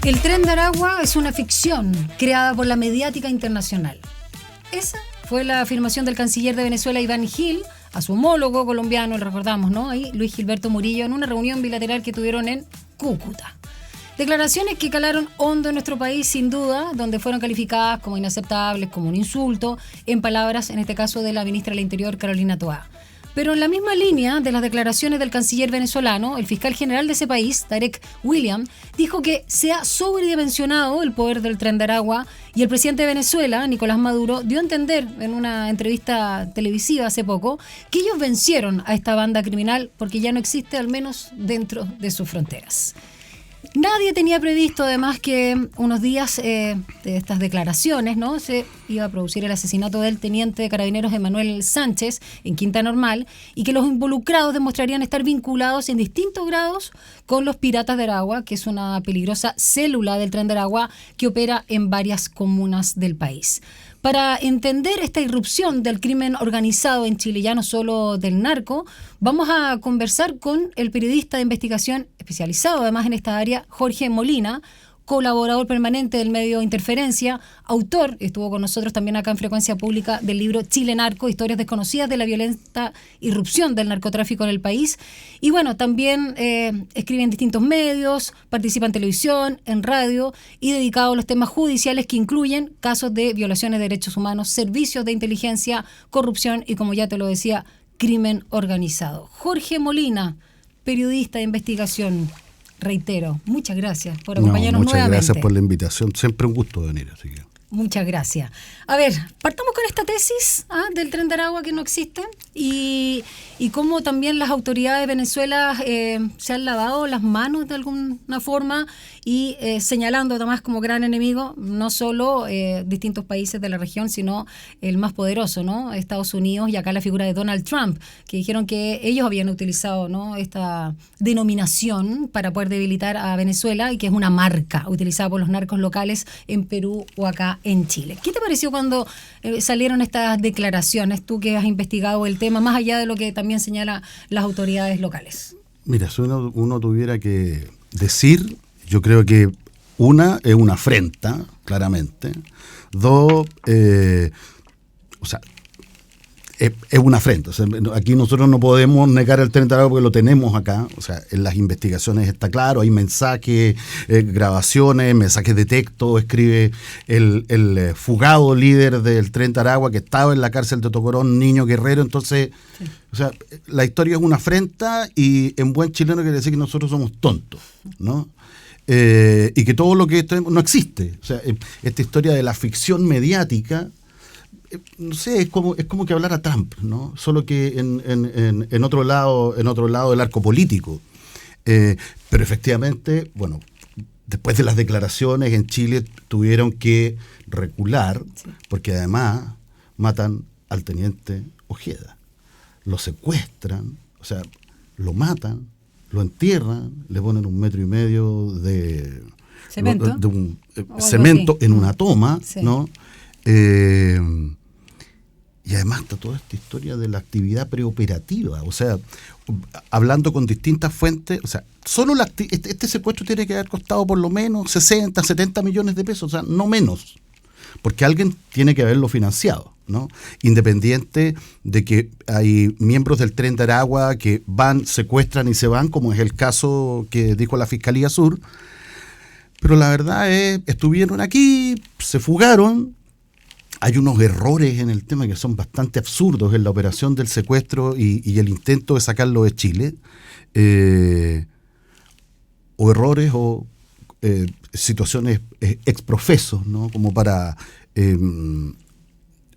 El Tren de Aragua es una ficción creada por la mediática internacional. Esa fue la afirmación del canciller de Venezuela, Iván Gil, a su homólogo colombiano, lo recordamos, ¿no? Ahí, Luis Gilberto Murillo, en una reunión bilateral que tuvieron en Cúcuta. Declaraciones que calaron hondo en nuestro país, sin duda, donde fueron calificadas como inaceptables, como un insulto, en palabras, en este caso, de la ministra del Interior, Carolina Toá. Pero en la misma línea de las declaraciones del canciller venezolano, el fiscal general de ese país, Tarek William, dijo que se ha sobredimensionado el poder del Tren de Aragua, y el presidente de Venezuela, Nicolás Maduro, dio a entender en una entrevista televisiva hace poco que ellos vencieron a esta banda criminal porque ya no existe, al menos dentro de sus fronteras. Nadie tenía previsto, además, que unos días de estas declaraciones, ¿no?, se iba a producir el asesinato del teniente de carabineros Emanuel Sánchez en Quinta Normal, y que los involucrados demostrarían estar vinculados en distintos grados con los Piratas de Aragua, que es una peligrosa célula del Tren de Aragua que opera en varias comunas del país. Para entender esta irrupción del crimen organizado en Chile, ya no solo del narco, vamos a conversar con el periodista de investigación especializado además en esta área, Jorge Molina, colaborador permanente del medio Interferencia, autor, estuvo con nosotros también acá en Frecuencia Pública, del libro Chile Narco, historias desconocidas de la violenta irrupción del narcotráfico en el país. Y bueno, también escribe en distintos medios, participa en televisión, en radio, y dedicado a los temas judiciales que incluyen casos de violaciones de derechos humanos, servicios de inteligencia, corrupción y, como ya te lo decía, crimen organizado. Jorge Molina, periodista de investigación. Reitero, muchas gracias por acompañarnos nuevamente. Muchas gracias por la invitación, siempre un gusto venir, así que... Muchas gracias. A ver, partamos con esta tesis del Tren de Aragua que no existe, y cómo también las autoridades de Venezuela se han lavado las manos de alguna forma, y señalando además como gran enemigo no solo distintos países de la región, sino el más poderoso, ¿no?, Estados Unidos, y acá la figura de Donald Trump, que dijeron que ellos habían utilizado, ¿no?, esta denominación para poder debilitar a Venezuela, y que es una marca utilizada por los narcos locales en Perú o acá en Chile. ¿Qué te pareció cuando salieron estas declaraciones, tú que has investigado el tema, más allá de lo que también señalan las autoridades locales? Mira, si uno tuviera que decir, yo creo que una es una afrenta, claramente. Dos, es una afrenta. O sea, aquí nosotros no podemos negar el Tren de Aragua porque lo tenemos acá. O sea, en las investigaciones está claro, hay mensajes, grabaciones, mensajes de texto. Escribe el fugado líder del Tren de Aragua que estaba en la cárcel de Tocorón, Niño Guerrero. Entonces, sí. O sea, la historia es una afrenta, y en buen chileno quiere decir que nosotros somos tontos, ¿no? Y que todo lo que no existe. O sea, esta historia de la ficción mediática, no sé, es como que hablar a Trump, ¿no? Solo que en otro lado del arco político. Pero efectivamente, bueno, después de las declaraciones en Chile tuvieron que recular, sí, porque además matan al teniente Ojeda. Lo secuestran, o sea, lo matan, lo entierran, le ponen 1,5 metros de cemento, cemento en una toma, sí, ¿no? Y además está toda esta historia de la actividad preoperativa, o sea, hablando con distintas fuentes, o sea, solo este secuestro tiene que haber costado por lo menos 60, 70 millones de pesos, o sea, no menos, porque alguien tiene que haberlo financiado, ¿no? Independiente de que hay miembros del Tren de Aragua que van, secuestran y se van, como es el caso que dijo la Fiscalía Sur, pero la verdad es, estuvieron aquí, se fugaron. Hay unos errores en el tema que son bastante absurdos en la operación del secuestro y el intento de sacarlo de Chile, o errores o situaciones exprofesos, ¿no?, como para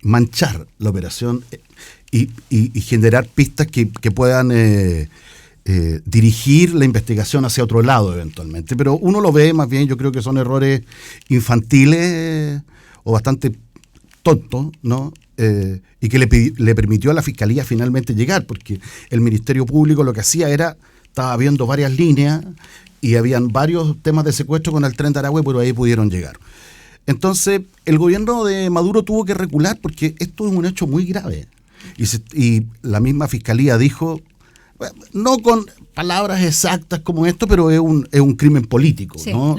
manchar la operación y generar pistas que puedan dirigir la investigación hacia otro lado eventualmente. Pero uno lo ve más bien, yo creo que son errores infantiles o bastante tonto, ¿no? Y que le permitió a la Fiscalía finalmente llegar, porque el Ministerio Público lo que hacía estaba viendo varias líneas y habían varios temas de secuestro con el Tren de Aragua, pero ahí pudieron llegar. Entonces, el gobierno de Maduro tuvo que recular porque esto es un hecho muy grave. Y la misma Fiscalía dijo, no con palabras exactas como esto, pero es un crimen político, sí, ¿no?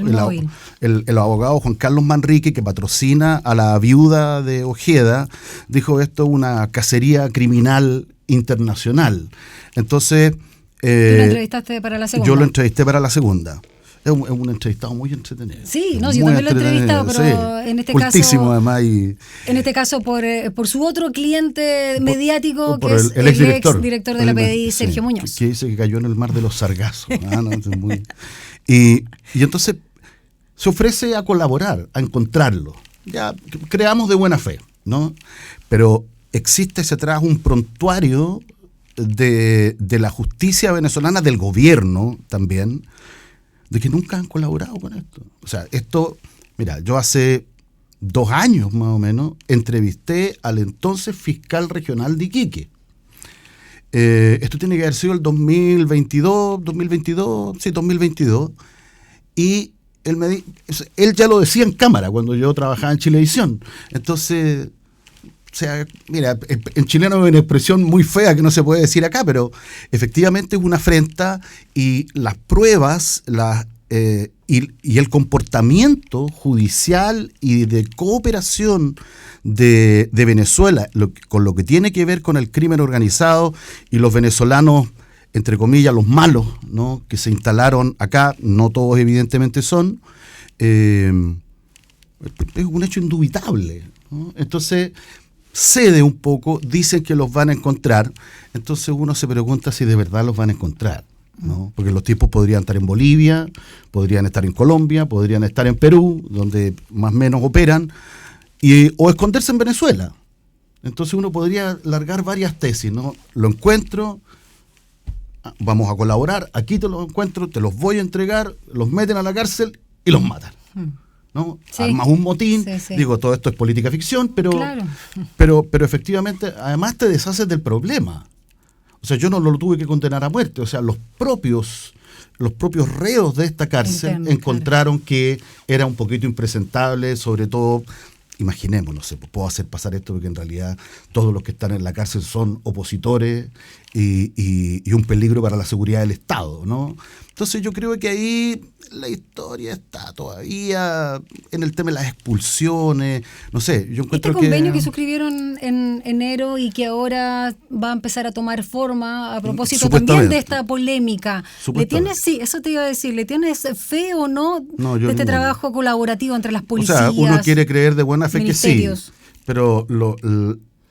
El abogado Juan Carlos Manrique, que patrocina a la viuda de Ojeda, dijo esto es una cacería criminal internacional. Entonces... ¿Tú lo entrevistaste para la segunda? Yo lo entrevisté para la segunda. Es un entrevistado muy entretenido. Sí, no, yo también lo he entrevistado, pero sí, en este cultísimo caso, además. En este caso por su otro cliente mediático, por que es el exdirector de la PDI, Sergio Muñoz. Que dice que cayó en el mar de los sargazos. Y entonces se ofrece a colaborar, a encontrarlo. Ya creamos de buena fe, ¿no? Pero existe ese atrás un prontuario de la justicia venezolana, del gobierno también, de que nunca han colaborado con esto. O sea, esto, mira, yo hace 2 años más o menos entrevisté al entonces fiscal regional de Iquique. Esto tiene que haber sido el 2022, sí, 2022, y él ya lo decía en cámara cuando yo trabajaba en Chilevisión. Entonces, o sea, mira, en chileno hay una expresión muy fea que no se puede decir acá, pero efectivamente es una afrenta, y las pruebas y el comportamiento judicial y de cooperación de Venezuela con lo que tiene que ver con el crimen organizado y los venezolanos, entre comillas, los malos, ¿no?, que se instalaron acá, no todos evidentemente son, es un hecho indubitable, ¿no? Entonces cede un poco, dicen que los van a encontrar, entonces uno se pregunta si de verdad los van a encontrar, ¿no? Porque los tipos podrían estar en Bolivia, podrían estar en Colombia, podrían estar en Perú, donde más o menos operan, o esconderse en Venezuela. Entonces uno podría largar varias tesis, ¿no? Lo encuentro, vamos a colaborar, aquí te los encuentro, te los voy a entregar, los meten a la cárcel y los matan, ¿no? Sí. Armas un motín, sí. Digo, todo esto es política ficción, claro. pero efectivamente, además te deshaces del problema. O sea, yo no lo tuve que condenar a muerte, o sea, los propios reos de esta cárcel encontraron que era un poquito impresentable, sobre todo, imaginemos, no sé, puedo hacer pasar esto porque en realidad todos los que están en la cárcel son opositores y un peligro para la seguridad del Estado, ¿no? Entonces yo creo que ahí la historia está todavía en el tema de las expulsiones, no sé, yo encuentro este convenio que suscribieron en enero y que ahora va a empezar a tomar forma a propósito también de esta polémica. ¿Le tienes, sí, eso te iba a decir, ¿le tienes fe o no de este trabajo colaborativo entre las policías? O sea, uno quiere creer de buena fe que sí, pero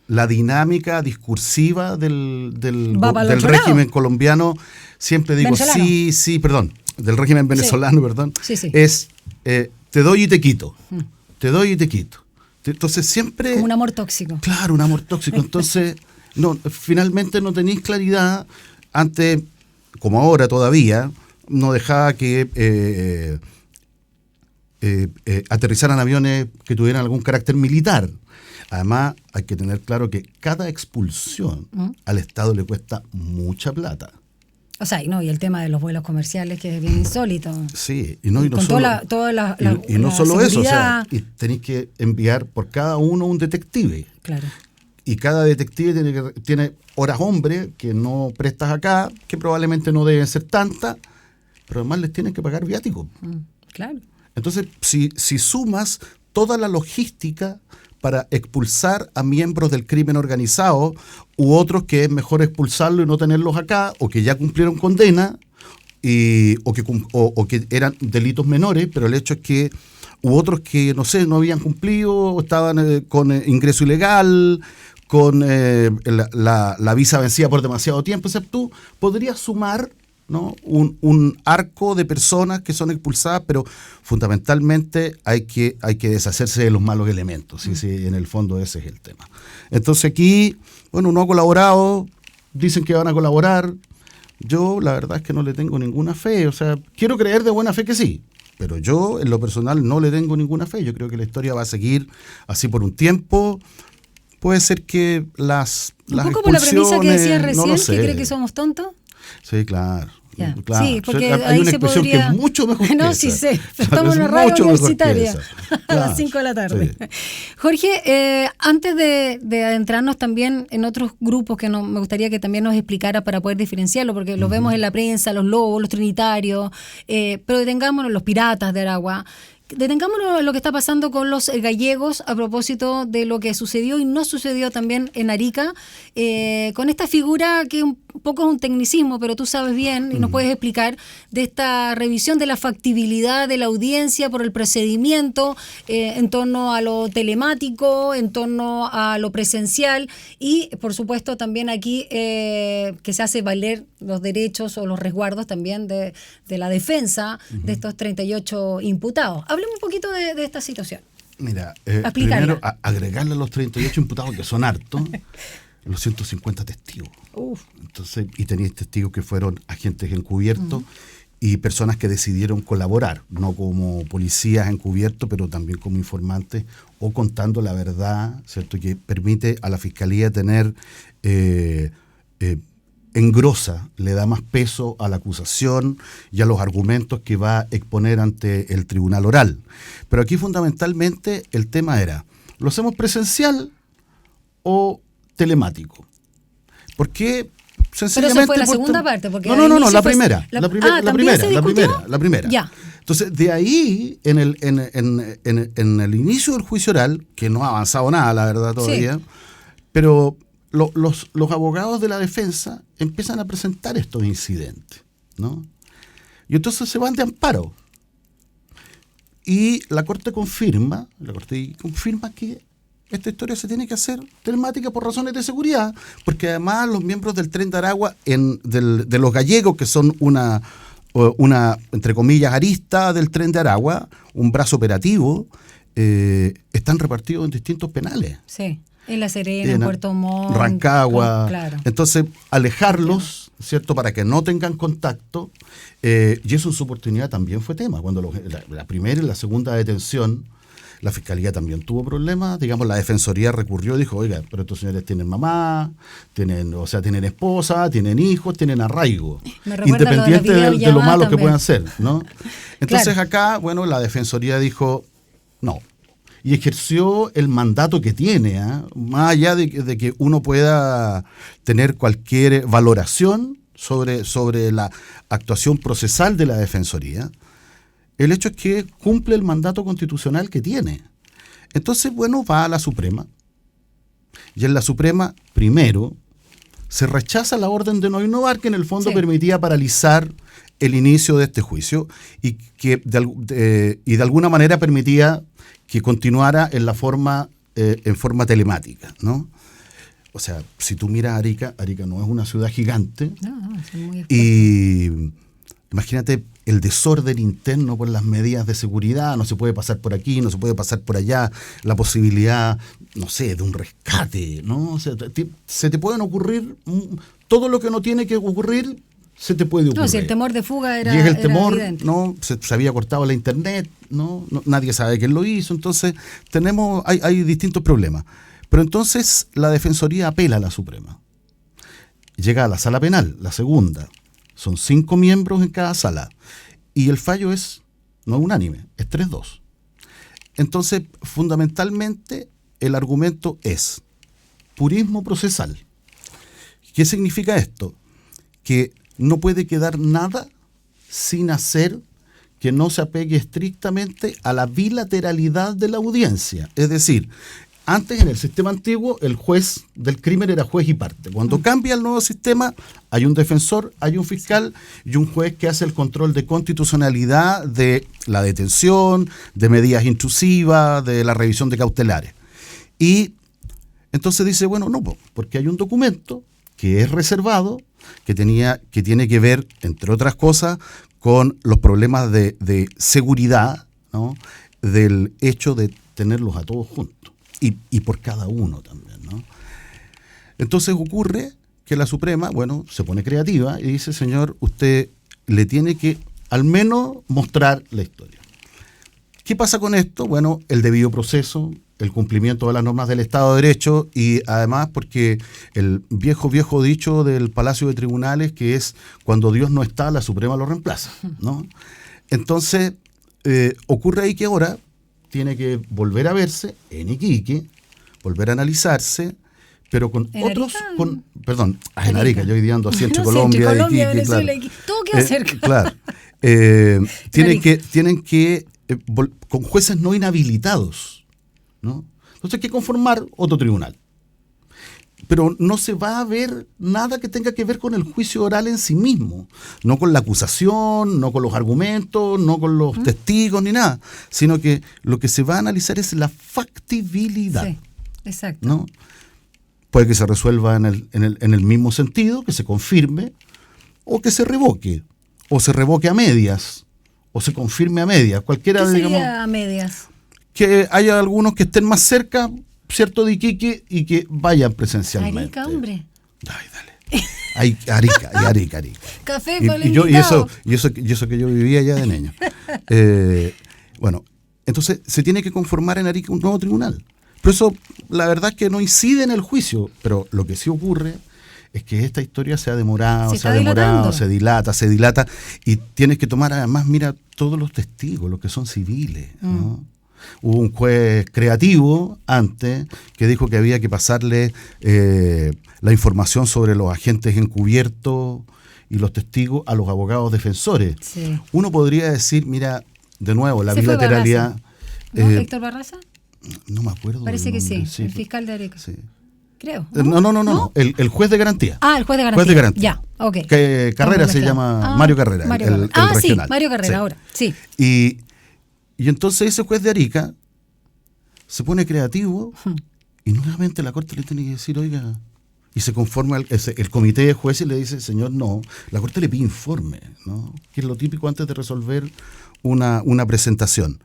la dinámica discursiva del régimen colombiano, siempre digo del régimen venezolano, es te doy y te quito, te doy y te quito. Entonces siempre... Como un amor tóxico. Claro, un amor tóxico. Entonces, finalmente no tenéis claridad. Antes, como ahora todavía, no dejaba que aterrizaran aviones que tuvieran algún carácter militar. Además, hay que tener claro que cada expulsión al Estado le cuesta mucha plata. O sea, y el tema de los vuelos comerciales, que es bien insólito. Sí, y no solo eso, o sea, y tenéis que enviar por cada uno un detective. Claro. Y cada detective tiene horas hombre que no prestas acá, que probablemente no deben ser tantas, pero además les tienen que pagar viáticos. Claro. Entonces, si sumas toda la logística para expulsar a miembros del crimen organizado u otros que es mejor expulsarlo y no tenerlos acá, o que ya cumplieron condena, o que eran delitos menores, pero el hecho es que u otros que, no sé, no habían cumplido, o estaban con ingreso ilegal, con la visa vencida por demasiado tiempo. O sea, tú podrías sumar, ¿no?, un arco de personas que son expulsadas, pero fundamentalmente hay que deshacerse de los malos elementos. ¿Sí? En el fondo ese es el tema. Entonces aquí, bueno, no ha colaborado, dicen que van a colaborar. Yo la verdad es que no le tengo ninguna fe. O sea, quiero creer de buena fe que sí, pero yo en lo personal no le tengo ninguna fe. Yo creo que la historia va a seguir así por un tiempo. Puede ser que las un poco por la premisa que decías recién, que cree que somos tontos. Sí, claro. Ya. Claro. Sí, porque hay ahí una se expresión podría... que es mucho mejor No, que sí esa. sé, estamos en Es una radio mucho mejor que universitaria esa. a Claro, las 5 de la tarde. sí. Jorge, antes de adentrarnos también en otros grupos que me gustaría que también nos explicara para poder diferenciarlo, porque los vemos en la prensa, los lobos, los trinitarios, pero detengámonos los piratas de Aragua. Detengámonos en lo que está pasando con los gallegos a propósito de lo que sucedió y no sucedió también en Arica, con esta figura que un poco es un tecnicismo, pero tú sabes bien y nos puedes explicar de esta revisión de la factibilidad de la audiencia por el procedimiento en torno a lo telemático, en torno a lo presencial y, por supuesto, también aquí que se hace valer los derechos o los resguardos también de la defensa de estos 38 imputados. Hablemos un poquito de esta situación. Mira, primero agregarle a los 38 imputados, que son hartos, los 150 testigos. Entonces, y tenéis testigos que fueron agentes encubiertos y personas que decidieron colaborar, no como policías encubiertos, pero también como informantes o contando la verdad, ¿cierto? Que permite a la Fiscalía tener, engrosa, le da más peso a la acusación y a los argumentos que va a exponer ante el tribunal oral. Pero aquí fundamentalmente el tema era, ¿lo hacemos presencial o telemático? ¿Por qué? Sencillamente. Pero eso fue la segunda parte. Porque no, la primera. La primera. Ya. Entonces, de ahí, en el inicio del juicio oral, que no ha avanzado nada, la verdad, todavía, sí. Pero los abogados de la defensa empiezan a presentar estos incidentes, ¿no? Y entonces se van de amparo. Y la Corte confirma que esta historia se tiene que hacer telemática por razones de seguridad, porque además los miembros del Tren de Aragua, de los gallegos, que son una, entre comillas, arista del Tren de Aragua, un brazo operativo, están repartidos en distintos penales. Sí, en La Serena, en Puerto Montt, Rancagua. Claro. Entonces, alejarlos, ¿cierto?, para que no tengan contacto, y eso en su oportunidad también fue tema. Cuando la primera y la segunda detención, la Fiscalía también tuvo problemas, digamos, la Defensoría recurrió y dijo, oiga, pero estos señores tienen mamá, tienen esposa, tienen hijos, tienen arraigo, independiente de lo malos que puedan ser, ¿no? Entonces claro. Acá, bueno, la Defensoría dijo, no, y ejerció el mandato que tiene, más allá de que uno pueda tener cualquier valoración sobre la actuación procesal de la Defensoría. El hecho es que cumple el mandato constitucional que tiene. Entonces, bueno, va a la Suprema. Y en la Suprema, primero, se rechaza la orden de no innovar, que en el fondo permitía paralizar el inicio de este juicio y que de alguna manera permitía que continuara en forma telemática, ¿no? O sea, si tú miras Arica no es una ciudad gigante. No, es muy y imagínate el desorden interno por las medidas de seguridad, no se puede pasar por aquí, no se puede pasar por allá, la posibilidad, no sé, de un rescate, ¿no? O sea, se te pueden ocurrir todo lo que no tiene que ocurrir, se te puede ocurrir. No, si el temor de fuga era. Y es el temor, evidente. ¿no? Se había cortado la internet, ¿no? Nadie sabe quién lo hizo, entonces hay distintos problemas. Pero entonces la Defensoría apela a la Suprema. Llega a la Sala Penal, la segunda. Son 5 miembros en cada sala. Y el fallo no es unánime, es 3-2. Entonces, fundamentalmente, el argumento es purismo procesal. ¿Qué significa esto? Que no puede quedar nada sin hacer que no se apegue estrictamente a la bilateralidad de la audiencia. Es decir, antes, en el sistema antiguo, el juez del crimen era juez y parte. Cuando cambia el nuevo sistema, hay un defensor, hay un fiscal y un juez que hace el control de constitucionalidad de la detención, de medidas intrusivas, de la revisión de cautelares. Y entonces dice, bueno, no, porque hay un documento que es reservado, que tiene que ver, entre otras cosas, con los problemas de seguridad, ¿no?, del hecho de tenerlos a todos juntos. Y por cada uno también, ¿no? Entonces ocurre que la Suprema, bueno, se pone creativa y dice, señor, usted le tiene que al menos mostrar la historia. ¿Qué pasa con esto? Bueno, el debido proceso, el cumplimiento de las normas del Estado de Derecho y además porque el viejo dicho del Palacio de Tribunales que es cuando Dios no está, la Suprema lo reemplaza, ¿no? Entonces, ocurre ahí que ahora tiene que volver a verse en Iquique, volver a analizarse, pero con ¿En otros, Arica? Perdón, en Arica, yo hoy día ando así entre No sé, Colombia, entre Colombia, Iquique, Venezuela, claro. Iquique, todo queda cerca. Claro. Tienen que con jueces no inhabilitados, ¿no? Entonces hay que conformar otro tribunal. Pero no se va a ver nada que tenga que ver con el juicio oral en sí mismo, no con la acusación, no con los argumentos, no con los testigos ni nada, sino que lo que se va a analizar es la factibilidad. Sí, exacto. ¿No? Puede que se resuelva en el mismo sentido, que se confirme, o que se revoque a medias, o se confirme a medias, cualquiera, ¿Qué sería digamos, a medias? que haya algunos que estén más cerca, ¿cierto?, de Iquique y que vayan presencialmente. Arica, hombre. Ay, dale. Ay, Arica. Café Y, para el y yo, y invitado. eso que yo vivía ya de niño. Bueno, entonces se tiene que conformar en Arica un nuevo tribunal. Pero eso, la verdad es que no incide en el juicio, pero lo que sí ocurre es que esta historia se ha demorado, se dilata, y tienes que tomar además, mira, todos los testigos, los que son civiles, ¿no? Hubo un juez creativo antes que dijo que había que pasarle la información sobre los agentes encubiertos y los testigos a los abogados defensores. Sí. Uno podría decir, mira, de nuevo, la ¿Ese fue bilateralidad... ¿No? ¿Héctor Barraza? No me acuerdo. Parece que nombre, sí, el fiscal de Arica. Sí. Creo. No. El juez de garantía. Ah, el juez de garantía. Ya, ok. Que Carrera se llama Mario Carrera, el regional. Sí, Mario Carrera, Sí. ahora, sí. Y entonces ese juez de Arica se pone creativo y nuevamente la Corte le tiene que decir, oiga, y se conforma el comité de jueces y le dice, señor, no, la Corte le pide informe, ¿no? Que es lo típico antes de resolver una presentación.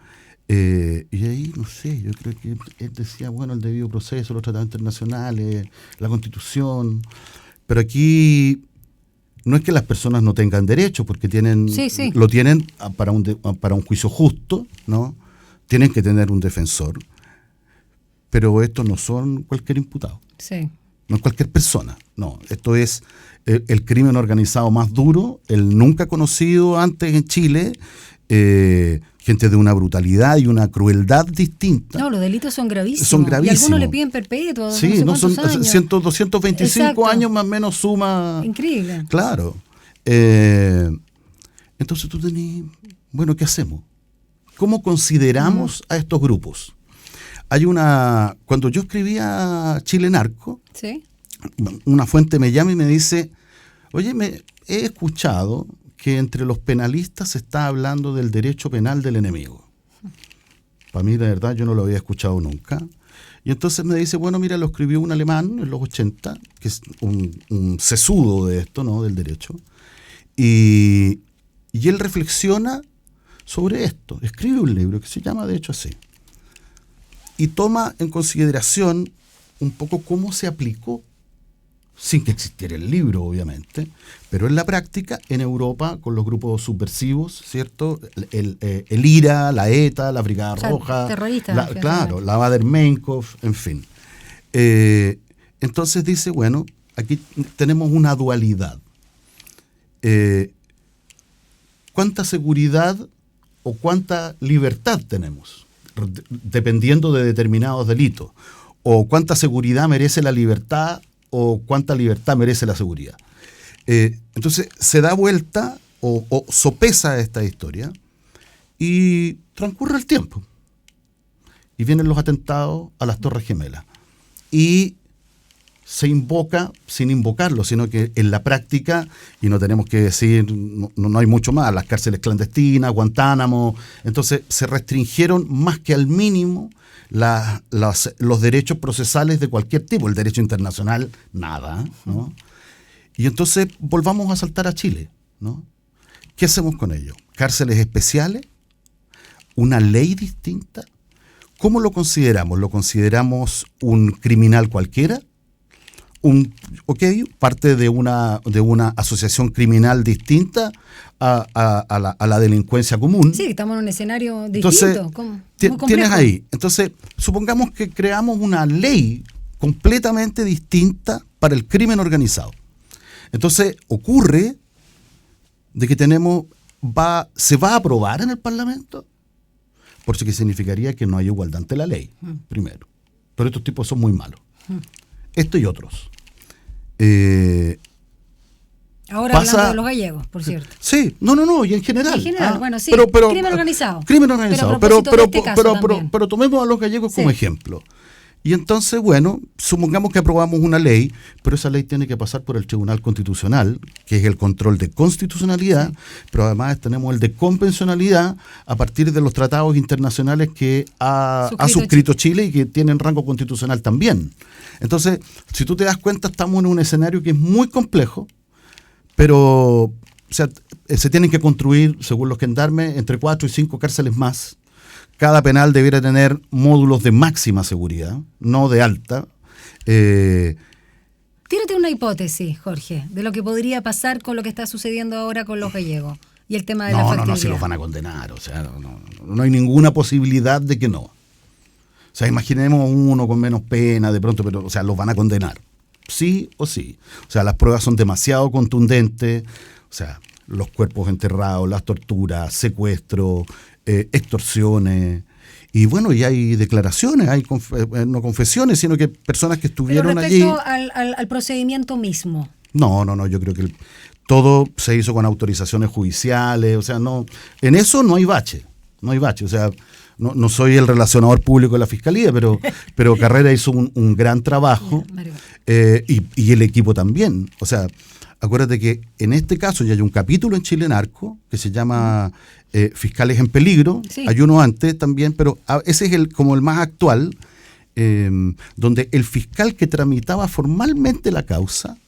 Y ahí, no sé, yo creo que él decía, bueno, el debido proceso, los tratados internacionales, la Constitución, pero aquí no es que las personas no tengan derecho, porque lo tienen para un juicio justo, ¿no? Tienen que tener un defensor, pero estos no son cualquier imputado. Sí. No es cualquier persona, no. Esto es el crimen organizado más duro, el nunca conocido antes en Chile, gente de una brutalidad y una crueldad distinta. No, los delitos son gravísimos. Son gravísimos. Y algunos le piden perpetuo. Sí, no sé son cuántos años. 225 Exacto. años más o menos suma. Increíble. Claro. Entonces tú tenés, bueno, ¿qué hacemos? ¿Cómo consideramos a estos grupos? Cuando yo escribía Chile Narco, ¿Sí? una fuente me llama y me dice, oye, he escuchado que entre los penalistas se está hablando del derecho penal del enemigo. Para mí, la verdad, yo no lo había escuchado nunca. Y entonces me dice, bueno, mira, lo escribió un alemán en los 80, que es un sesudo de esto, ¿no?, del derecho. Y él reflexiona sobre esto. Escribe un libro que se llama, de hecho, así. Y toma en consideración un poco cómo se aplicó, sin que existiera el libro, obviamente, pero en la práctica, en Europa, con los grupos subversivos, ¿cierto? El IRA, la ETA, la Brigada Roja, terroristas. claro, la Bader-Meinhof, en fin. Entonces dice, bueno, aquí tenemos una dualidad. ¿Cuánta seguridad o cuánta libertad tenemos? Dependiendo de determinados delitos. O cuánta seguridad merece la libertad o cuánta libertad merece la seguridad. Entonces se da vuelta o sopesa esta historia y transcurre el tiempo. Y vienen los atentados a las Torres Gemelas. Y se invoca, sin invocarlo, sino que en la práctica, y no tenemos que decir, no hay mucho más, las cárceles clandestinas, Guantánamo, entonces se restringieron más que al mínimo los derechos procesales de cualquier tipo, el derecho internacional, nada, ¿no? Y entonces volvamos a saltar a Chile, ¿no? ¿Qué hacemos con ello? ¿Cárceles especiales? ¿Una ley distinta? ¿Cómo lo consideramos? ¿Lo consideramos un criminal cualquiera? parte de una asociación criminal distinta a la delincuencia común. Sí, estamos en un escenario Entonces, distinto. Muy tienes complejo. ahí. Entonces, supongamos que creamos una ley completamente distinta para el crimen organizado. Entonces, ocurre de que se va a aprobar en el Parlamento, por eso que significaría que no hay igualdad ante la ley, primero. Pero estos tipos son muy malos. Esto y otros. Ahora hablando de los gallegos, por cierto. Sí, no, y en general. En general, bueno, sí, crimen organizado. Crimen organizado, pero tomemos a los gallegos como Sí. ejemplo. Y entonces, bueno, supongamos que aprobamos una ley, pero esa ley tiene que pasar por el Tribunal Constitucional, que es el control de constitucionalidad, pero además tenemos el de convencionalidad a partir de los tratados internacionales que ha suscrito Chile y que tienen rango constitucional también. Entonces, si tú te das cuenta, estamos en un escenario que es muy complejo, pero o sea, se tienen que construir, según los gendarmes, entre 4 y 5 cárceles más. Cada penal debiera tener módulos de máxima seguridad, no de alta. Tírate una hipótesis, Jorge, de lo que podría pasar con lo que está sucediendo ahora con los gallegos y el tema de la factibilidad. No, si los van a condenar. O sea, no hay ninguna posibilidad de que no. O sea, imaginemos uno con menos pena de pronto, pero, o sea, los van a condenar. Sí o sí. O sea, las pruebas son demasiado contundentes. O sea, los cuerpos enterrados, las torturas, secuestros, extorsiones, y bueno, y hay declaraciones, hay no confesiones, sino que personas que estuvieron allí. Pero respecto al procedimiento mismo. No, yo creo que todo se hizo con autorizaciones judiciales, o sea, en eso no hay bache, o sea, no soy el relacionador público de la Fiscalía, pero Carrera hizo un gran trabajo, y el equipo también, o sea, acuérdate que en este caso ya hay un capítulo en Chile Narco que se llama Fiscales en Peligro. Sí. Hay uno antes también, pero ese es como el más actual, donde el fiscal que tramitaba formalmente la causa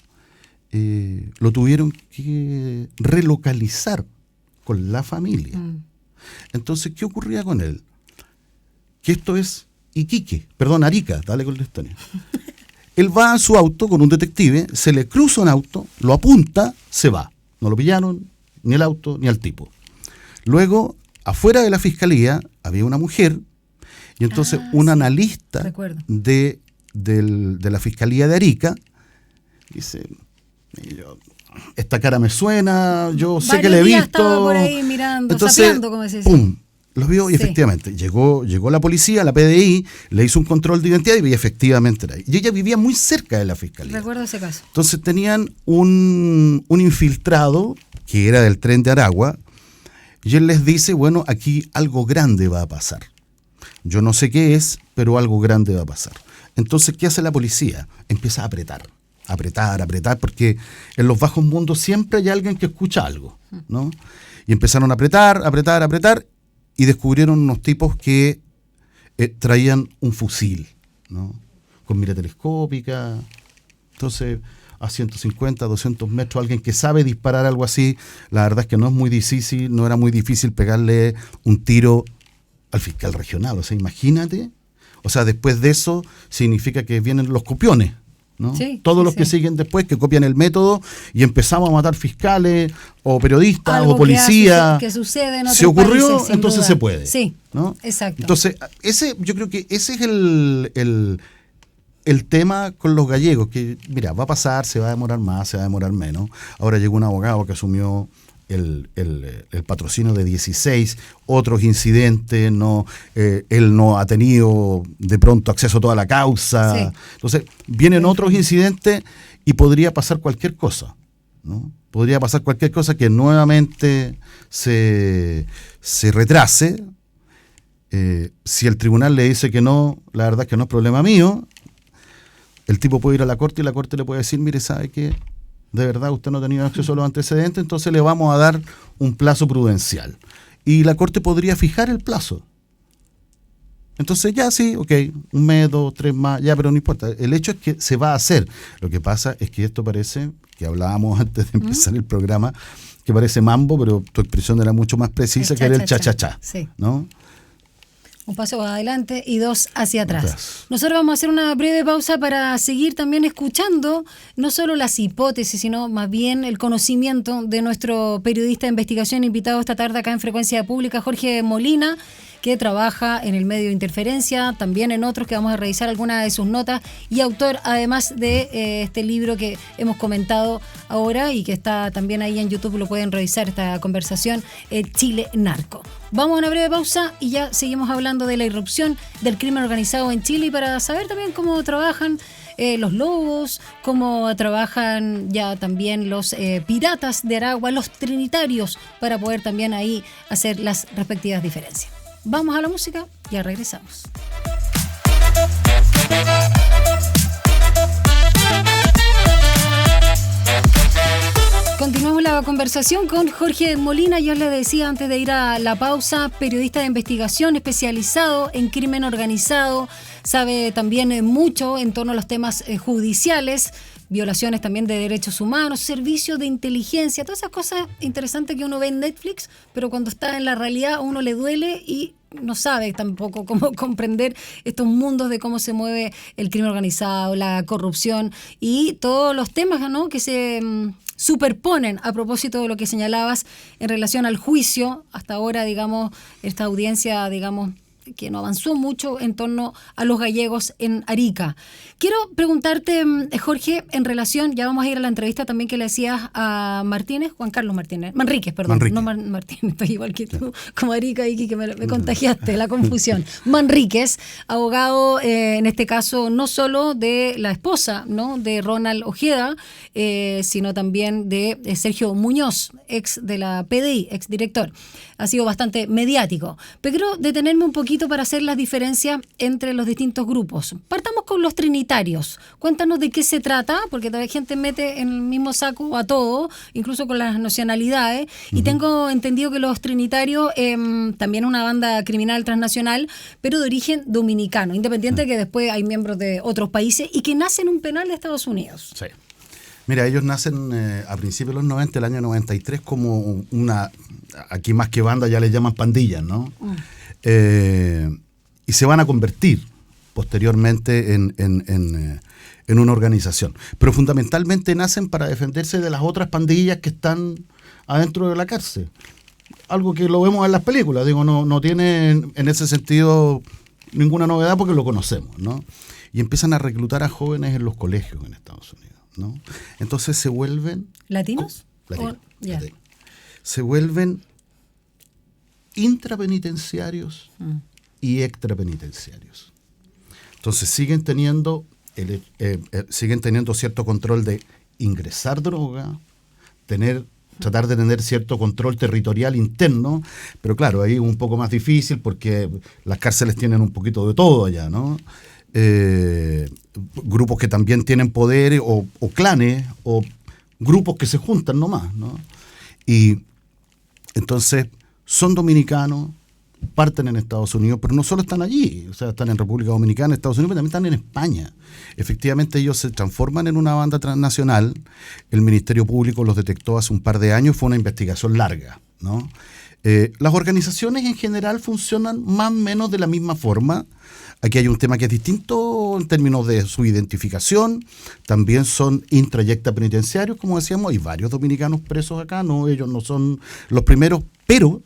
lo tuvieron que relocalizar con la familia. Entonces, ¿qué ocurría con él? Que esto es Arica, dale con la historia. Él va a su auto con un detective, se le cruza un auto, lo apunta, se va. No lo pillaron, ni el auto, ni al tipo. Luego, afuera de la fiscalía, había una mujer, y entonces un analista de la Fiscalía de Arica dice, esta cara me suena, yo sé que le he visto. Estaba por ahí mirando, entonces, sapeando, como se dice. ¡Pum! Los vio y efectivamente llegó la policía, la PDI, le hizo un control de identidad y efectivamente era ahí. Y ella vivía muy cerca de la fiscalía. Recuerdo ese caso. Entonces tenían un infiltrado que era del Tren de Aragua y él les dice, bueno, aquí algo grande va a pasar. Yo no sé qué es, pero algo grande va a pasar. Entonces, ¿qué hace la policía? Empieza a apretar, porque en los bajos mundos siempre hay alguien que escucha algo, ¿no? Y empezaron a apretar, y descubrieron unos tipos que traían un fusil, ¿no? Con mira telescópica. Entonces, a 150, 200 metros, alguien que sabe disparar algo así, la verdad es que no era muy difícil pegarle un tiro al fiscal regional. O sea, imagínate. O sea, después de eso significa que vienen los copiones, ¿no? Sí, todos los que siguen después, que copian el método y empezamos a matar fiscales o periodistas o policías. Que sucede en otros se ocurrió, países, entonces duda. se puede. Sí, ¿no? Exacto. Entonces, yo creo que ese es el tema con los gallegos, que mira, va a pasar, se va a demorar más, se va a demorar menos. Ahora llegó un abogado que asumió el patrocinio de 16, otros incidentes, él no ha tenido de pronto acceso a toda la causa. Sí. Entonces, vienen otros incidentes y podría pasar cualquier cosa, ¿no? Podría pasar cualquier cosa que nuevamente se retrase. Si el tribunal le dice que no, la verdad es que no es problema mío. El tipo puede ir a la corte y la corte le puede decir, mire, ¿sabe qué? De verdad usted no ha tenido acceso a los antecedentes, entonces le vamos a dar un plazo prudencial. Y la corte podría fijar el plazo. Entonces ya sí, ok, 1 mes, 2, 3 más, ya, pero no importa. El hecho es que se va a hacer. Lo que pasa es que esto parece, que hablábamos antes de empezar el programa, que parece mambo, pero tu expresión era mucho más precisa, que era el cha-cha-cha, sí. ¿no? Un paso adelante y 2 hacia atrás. Nosotros vamos a hacer una breve pausa para seguir también escuchando no solo las hipótesis, sino más bien el conocimiento de nuestro periodista de investigación invitado esta tarde acá en Frecuencia Pública, Jorge Molina, que trabaja en el medio Interferencia, también en otros que vamos a revisar algunas de sus notas, y autor además de este libro que hemos comentado ahora y que está también ahí en YouTube, lo pueden revisar esta conversación, Chile Narco. Vamos a una breve pausa y ya seguimos hablando de la irrupción del crimen organizado en Chile y para saber también cómo trabajan los lobos, cómo trabajan ya también los piratas de Aragua, los trinitarios, para poder también ahí hacer las respectivas diferencias. Vamos a la música, ya regresamos. Continuamos la conversación con Jorge Molina. Yo les decía antes de ir a la pausa, periodista de investigación especializado en crimen organizado, sabe también mucho en torno a los temas judiciales, violaciones también de derechos humanos, servicios de inteligencia, todas esas cosas interesantes que uno ve en Netflix, pero cuando está en la realidad a uno le duele y no sabe tampoco cómo comprender estos mundos de cómo se mueve el crimen organizado, la corrupción y todos los temas, ¿no?, que se superponen a propósito de lo que señalabas en relación al juicio. Hasta ahora, digamos, esta audiencia, digamos, que no avanzó mucho en torno a los gallegos en Arica. Quiero preguntarte, Jorge, en relación, ya vamos a ir a la entrevista también que le hacías a Juan Carlos Martínez, Manríquez, perdón, no Martínez, estoy igual que tú, como Arica, y que me contagiaste la confusión. Manríquez, abogado, en este caso, no solo de la esposa, ¿no?, de Ronald Ojeda, sino también de Sergio Muñoz, ex de la PDI, ex director. Ha sido bastante mediático. Pero quiero detenerme un poquito para hacer las diferencias entre los distintos grupos. Partamos con los trinitarios. Cuéntanos de qué se trata, porque todavía gente mete en el mismo saco a todo, incluso con las nacionalidades. Uh-huh. Y tengo entendido que los trinitarios, también una banda criminal transnacional, pero de origen dominicano, independiente de que después hay miembros de otros países y que nacen en un penal de Estados Unidos. Sí. Mira, ellos nacen a principios de los 90, el año 93, como una, aquí más que banda ya les llaman pandillas, ¿no? Y se van a convertir posteriormente en una organización. Pero fundamentalmente nacen para defenderse de las otras pandillas que están adentro de la cárcel. Algo que lo vemos en las películas, digo, no tiene en ese sentido ninguna novedad porque lo conocemos, ¿no? Y empiezan a reclutar a jóvenes en los colegios en Estados Unidos, ¿no? Entonces se vuelven... ¿Latinos? Latinos. Se vuelven intrapenitenciarios y extrapenitenciarios. Entonces siguen teniendo cierto control de ingresar droga, tratar de tener cierto control territorial interno, pero claro, ahí es un poco más difícil porque las cárceles tienen un poquito de todo allá, ¿no? Grupos que también tienen poderes o clanes o grupos que se juntan nomás, ¿no? Y entonces son dominicanos, parten en Estados Unidos, pero no solo están allí, o sea, están en República Dominicana, Estados Unidos, pero también están en España. Efectivamente, ellos se transforman en una banda transnacional. El Ministerio Público los detectó hace un par de años, fue una investigación larga, ¿no? Las organizaciones en general funcionan más o menos de la misma forma. Aquí hay un tema que es distinto en términos de su identificación. También son intrayecta penitenciarios, como decíamos. Hay varios dominicanos presos acá, no, ellos no son los primeros, pero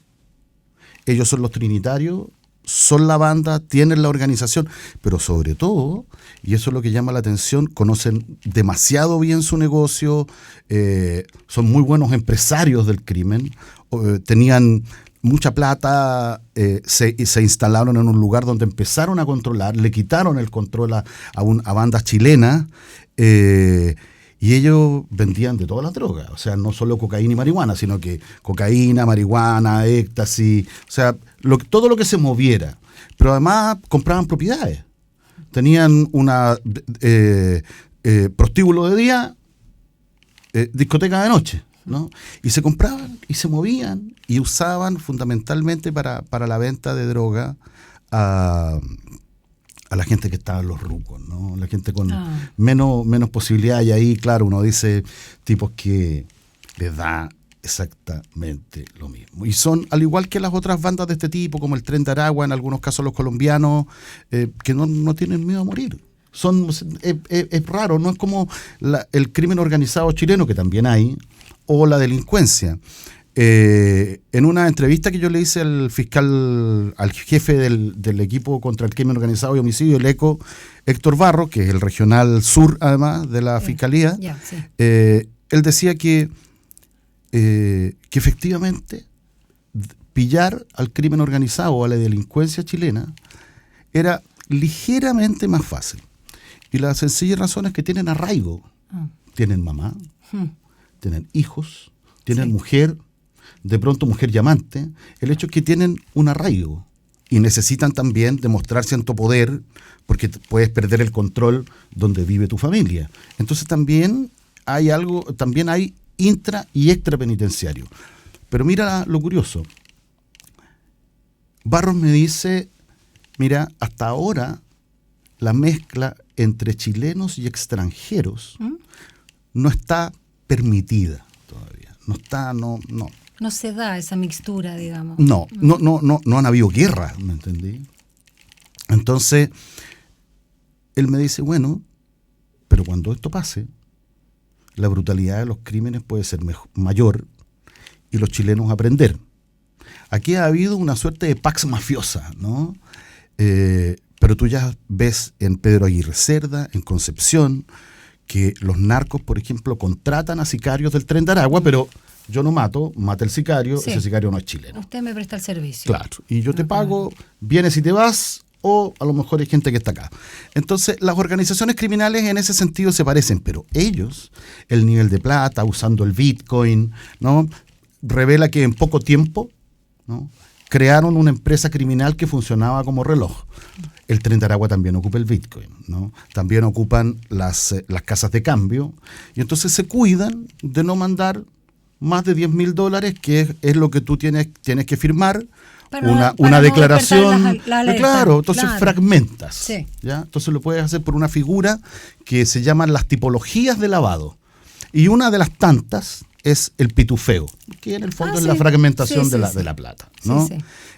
ellos son los trinitarios, son la banda, tienen la organización, pero sobre todo, y eso es lo que llama la atención, conocen demasiado bien su negocio, son muy buenos empresarios del crimen, tenían mucha plata, se instalaron en un lugar donde empezaron a controlar, le quitaron el control a bandas chilenas, y ellos vendían de todas las drogas, o sea, no solo cocaína y marihuana, sino que cocaína, marihuana, éxtasis, o sea, todo lo que se moviera. Pero además compraban propiedades. Tenían una prostíbulo de día, discoteca de noche, ¿no? Y se compraban y se movían y usaban fundamentalmente para la venta de droga a la gente que estaba en los rucos, ¿no? La gente con menos posibilidad. Y ahí, claro, uno dice tipos que les da exactamente lo mismo. Y son, al igual que las otras bandas de este tipo, como el Tren de Aragua, en algunos casos los colombianos, que no tienen miedo a morir. Es raro, no es como el crimen organizado chileno, que también hay, o la delincuencia. En una entrevista que yo le hice al fiscal, al jefe del equipo contra el crimen organizado y homicidio, el ECO, Héctor Barro, que es el regional sur, además, de la fiscalía, él decía que efectivamente pillar al crimen organizado o a la delincuencia chilena era ligeramente más fácil. Y la sencilla razón es que tienen arraigo. Tienen mamá, tienen hijos, tienen mujer, de pronto mujer llamante. El hecho es que tienen un arraigo y necesitan también demostrar cierto poder, porque puedes perder el control donde vive tu familia. Entonces también hay intra y extra penitenciario. Pero mira lo curioso. Barros me dice, mira, hasta ahora la mezcla entre chilenos y extranjeros no está permitida todavía. No se da esa mixtura, digamos. No han habido guerras, ¿me entendí? Entonces, él me dice, bueno, pero cuando esto pase, la brutalidad de los crímenes puede ser mayor y los chilenos aprender. Aquí ha habido una suerte de pax mafiosa, ¿no? Pero tú ya ves en Pedro Aguirre Cerda, en Concepción, que los narcos, por ejemplo, contratan a sicarios del Tren de Aragua, pero yo no mata el sicario, ese sicario no es chileno. Usted me presta el servicio. Claro, y yo te pago, vienes y te vas, o a lo mejor hay gente que está acá. Entonces, las organizaciones criminales en ese sentido se parecen, pero ellos, el nivel de plata, usando el Bitcoin, ¿no?, revela que en poco tiempo, ¿no?, crearon una empresa criminal que funcionaba como reloj. El Tren de Aragua también ocupa el Bitcoin, ¿no? También ocupan las casas de cambio, y entonces se cuidan de no mandar más de $10,000, que es lo que tú tienes que firmar, una declaración. Claro, entonces fragmentas. Sí. ¿Ya? Entonces lo puedes hacer por una figura que se llaman las tipologías de lavado. Y una de las tantas es el pitufeo, que en el fondo es la fragmentación de la plata, ¿no?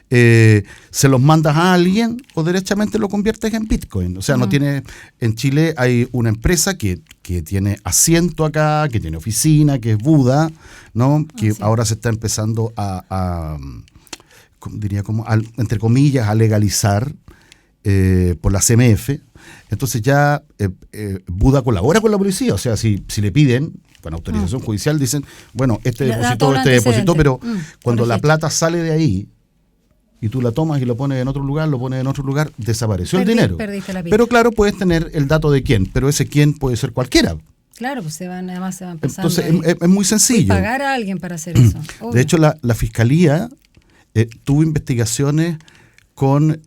Se los mandas a alguien o derechamente lo conviertes en Bitcoin. O sea, no tiene. En Chile hay una empresa que tiene asiento acá, que tiene oficina, que es Buda, ¿no? Que ahora se está empezando entre comillas, a legalizar por la CMF. Entonces ya Buda colabora con la policía. O sea, si le piden con autorización judicial, dicen, bueno, este depositó, pero cuando la plata sale de ahí y tú la tomas y lo pones en otro lugar, desapareció el dinero. Pero claro, puedes tener el dato de quién, pero ese quién puede ser cualquiera. Claro, pues se van empezando. Entonces es muy sencillo. Y pagar a alguien para hacer eso. De hecho, la Fiscalía tuvo investigaciones con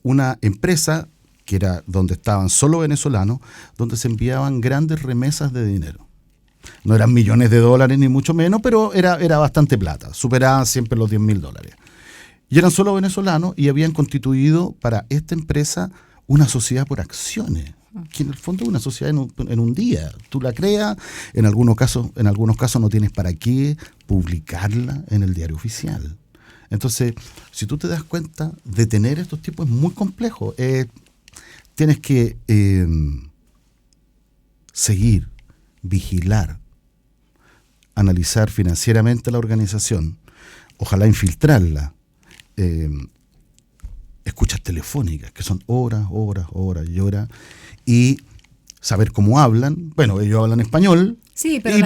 una empresa que era donde estaban solo venezolanos, donde se enviaban grandes remesas de dinero. No eran millones de dólares ni mucho menos, pero era bastante plata, superaban siempre los $10,000. Y eran solo venezolanos y habían constituido para esta empresa una sociedad por acciones, que en el fondo es una sociedad en un día. Tú la creas, en algunos casos no tienes para qué publicarla en el diario oficial. Entonces, si tú te das cuenta, detener estos tipos es muy complejo. Tienes que seguir, vigilar, analizar financieramente la organización, ojalá infiltrarla, escuchas telefónicas, que son horas y horas, y saber cómo hablan. Bueno, ellos hablan español, sí, pero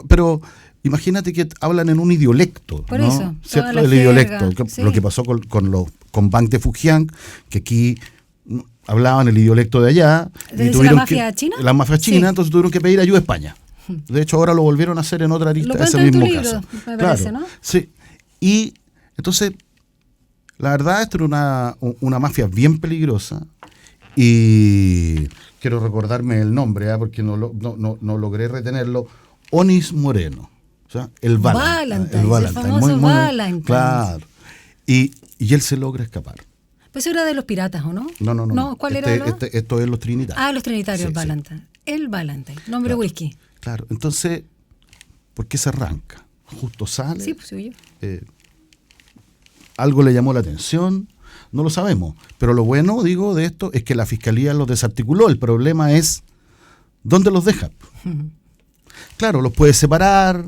pero imagínate que hablan en un idiolecto. Por ¿no? eso, ¿cierto? El idiolecto, lo que pasó con Bank de Fujian, que aquí hablaban el idiolecto de allá. ¿De la mafia china? La mafia china, entonces tuvieron que pedir ayuda a España. De hecho, ahora lo volvieron a hacer en otra arista, ese mismo caso. Me parece, ¿no? Sí. Y entonces, la verdad, esto era una mafia bien peligrosa, y quiero recordarme el nombre, porque no logré retenerlo. Onis Moreno, o sea, el Valentine. El famoso Valentine. Claro. Y él se logra escapar. Pues era de los piratas, ¿o no? No. ¿Cuál era? Esto es los trinitarios. Los trinitarios, sí, Valentine. Sí. El Valentine, nombre claro, whisky. Claro, entonces ¿Por qué se arranca? Justo sale. Sí, pues sí. Algo le llamó la atención, no lo sabemos. Pero lo bueno, digo, de esto es que la Fiscalía los desarticuló. El problema es ¿dónde los deja? Claro, los puede separar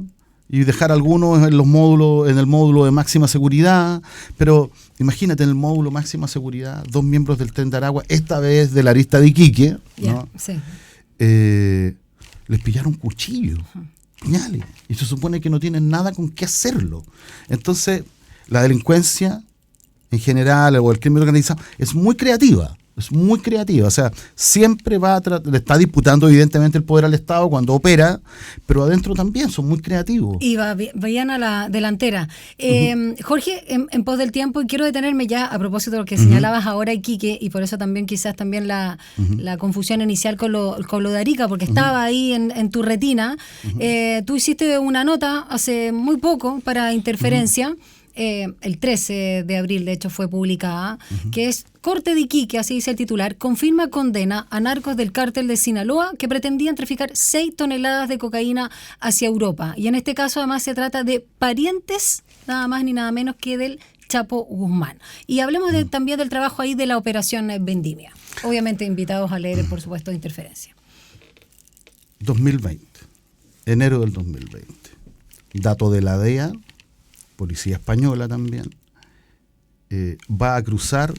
y dejar algunos en los módulos, en el módulo de máxima seguridad, pero imagínate en el módulo máxima seguridad, 2 miembros del Tren de Aragua, esta vez de la arista de Iquique, ¿no? Sí. Les pillaron cuchillos, puñales, y se supone que no tienen nada con qué hacerlo. Entonces, la delincuencia en general o el crimen organizado es muy creativa. O sea, siempre le está disputando evidentemente el poder al Estado cuando opera, pero adentro también son muy creativos. Y vayan a la delantera. Jorge, en pos del tiempo, y quiero detenerme ya a propósito de lo que señalabas ahora, Iquique, y por eso también quizás también la confusión inicial con lo de Arica, porque estaba ahí en tu retina. Tú hiciste una nota hace muy poco para Interferencia, el 13 de abril, de hecho, fue publicada, que es Corte de Iquique, así dice el titular, confirma condena a narcos del cártel de Sinaloa que pretendían traficar 6 toneladas de cocaína hacia Europa. Y en este caso, además, se trata de parientes, nada más ni nada menos que del Chapo Guzmán. Y hablemos también del trabajo ahí de la operación Vendimia. Obviamente invitados a leer, por supuesto, Interferencia. 2020, enero del 2020. Dato de la DEA, Policía Española también, va a cruzar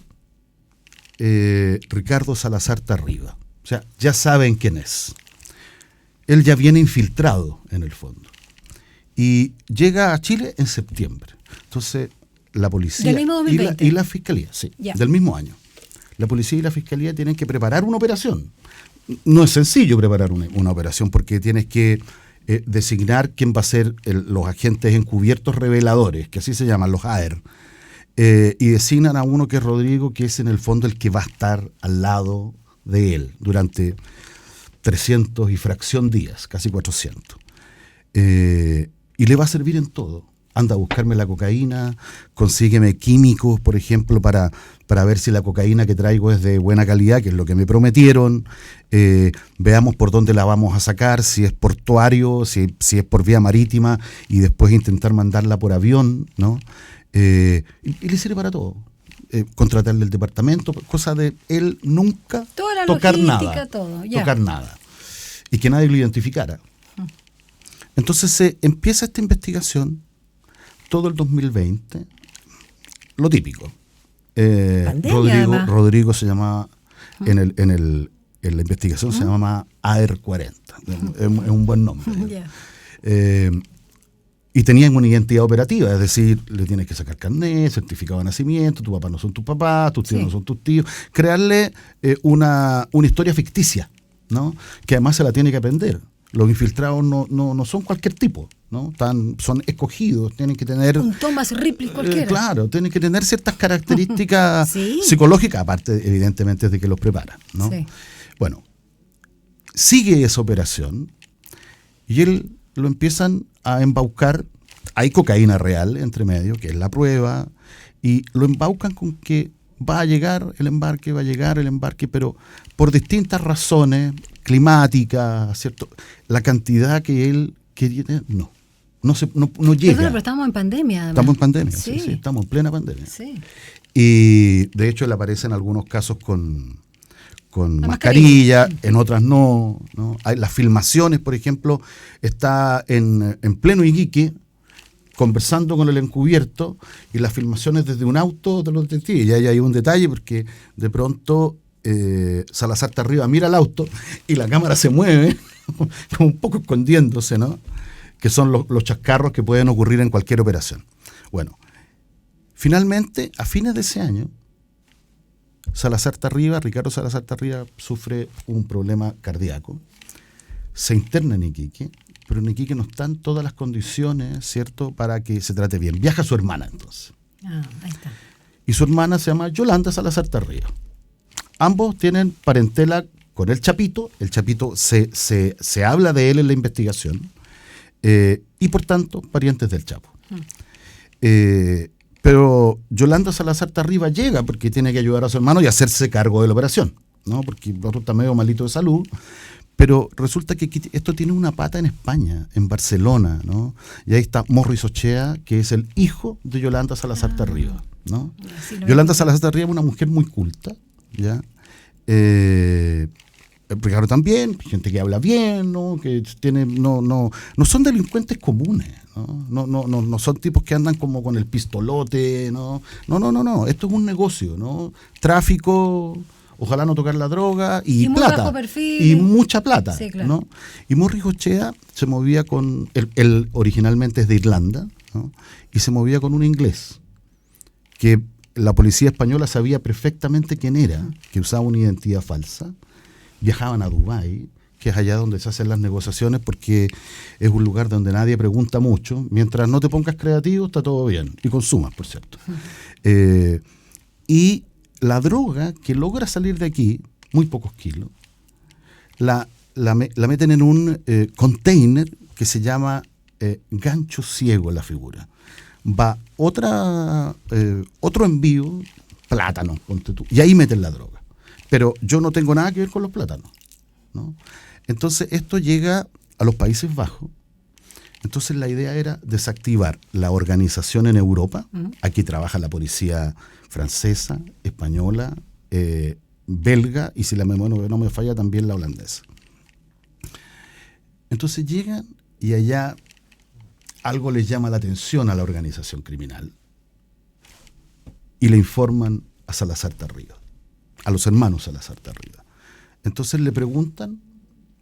Ricardo Salazar Tarriba. O sea, ya saben quién es. Él ya viene infiltrado en el fondo. Y llega a Chile en septiembre. Entonces, la policía y la fiscalía, sí, del mismo año. La policía y la fiscalía tienen que preparar una operación. No es sencillo preparar una operación porque tienes que designar quién va a ser los agentes encubiertos reveladores, que así se llaman, los AER, y designan a uno que es Rodrigo, que es en el fondo el que va a estar al lado de él durante 300 y fracción días, casi 400. Y le va a servir en todo. Anda a buscarme la cocaína, consígueme químicos, por ejemplo, para ver si la cocaína que traigo es de buena calidad, que es lo que me prometieron. Veamos por dónde la vamos a sacar, si es portuario, si es por vía marítima, y después intentar mandarla por avión, ¿no? Y le sirve para todo. Contratarle el departamento, cosa de él nunca tocar nada. Tocar nada. Y que nadie lo identificara. Entonces se empieza esta investigación todo el 2020, lo típico. Rodrigo se llamaba, en la investigación se llamaba AR40, es un buen nombre. Y tenían una identidad operativa, es decir, le tienes que sacar carnet, certificado de nacimiento, tu papá no son tus papás, tus tíos no son tus tíos, crearle una historia ficticia, ¿no? Que además se la tiene que aprender. Los infiltrados no son cualquier tipo, ¿no? Son escogidos, tienen que tener... Un Thomas Ripley cualquiera. Claro, tienen que tener ciertas características psicológicas, aparte evidentemente de que los preparan, ¿no? Sí. Bueno, sigue esa operación y él lo empiezan a embaucar. Hay cocaína real entre medio, que es la prueba, y lo embaucan con que va a llegar el embarque, pero por distintas razones climáticas, ¿cierto? La cantidad que él quería no llega. Pero estamos en pandemia. Además. Estamos en pandemia, sí, estamos en plena pandemia. Sí. Y de hecho él aparece en algunos casos con mascarilla, en otras no. Hay las filmaciones, por ejemplo, está en pleno Iquique, conversando con el encubierto, y las filmaciones desde un auto de los detectives. Y ahí hay un detalle, porque de pronto Salazar Tarriba mira el auto y la cámara se mueve, como un poco escondiéndose, ¿no? Que son los chascarros que pueden ocurrir en cualquier operación. Bueno, finalmente, a fines de ese año, Ricardo Salazar Tarriba sufre un problema cardíaco, se interna en Iquique, pero en Iquique no están todas las condiciones, ¿cierto?, para que se trate bien. Viaja su hermana, entonces. Ahí está. Y su hermana se llama Yolanda Salazar Tarriba. Ambos tienen parentela con el Chapito. El Chapito se habla de él en la investigación. Y por tanto, parientes del Chapo. Pero Yolanda Salazar Tarriba llega porque tiene que ayudar a su hermano y hacerse cargo de la operación, ¿no? Porque el otro está medio malito de salud. Pero resulta que esto tiene una pata en España, en Barcelona, ¿no? Y ahí está Morris Ochea, que es el hijo de Yolanda Salazar Tarriba, ¿no? Yolanda Salazar Tarriba es una mujer muy culta, ¿ya? Ricardo también, gente que habla bien, ¿no? Que tiene, no son delincuentes comunes, no son tipos que andan como con el pistolote, no, esto es un negocio, ¿no? Tráfico, ojalá no tocar la droga y plata, bajo perfil, y mucha plata, sí, claro, ¿no? Y Morris Ochea se movía con, él originalmente es de Irlanda, ¿no? Y se movía con un inglés que la policía española sabía perfectamente quién era, que usaba una identidad falsa. Viajaban a Dubái, que es allá donde se hacen las negociaciones, porque es un lugar donde nadie pregunta mucho. Mientras no te pongas creativo, está todo bien. Y consumas, por cierto. Y la droga que logra salir de aquí, muy pocos kilos, la meten en un container que se llama gancho ciego, la figura. Va otro envío, plátano, ponte tú, y ahí meten la droga. Pero yo no tengo nada que ver con los plátanos, ¿no? Entonces esto llega a los Países Bajos. Entonces la idea era desactivar la organización en Europa. Aquí trabaja la policía francesa, española, belga y, si la memoria no me falla, también la holandesa. Entonces llegan y allá algo les llama la atención a la organización criminal y le informan a Salazar Tarriba, a los hermanos Salazar Tarriba. Entonces le preguntan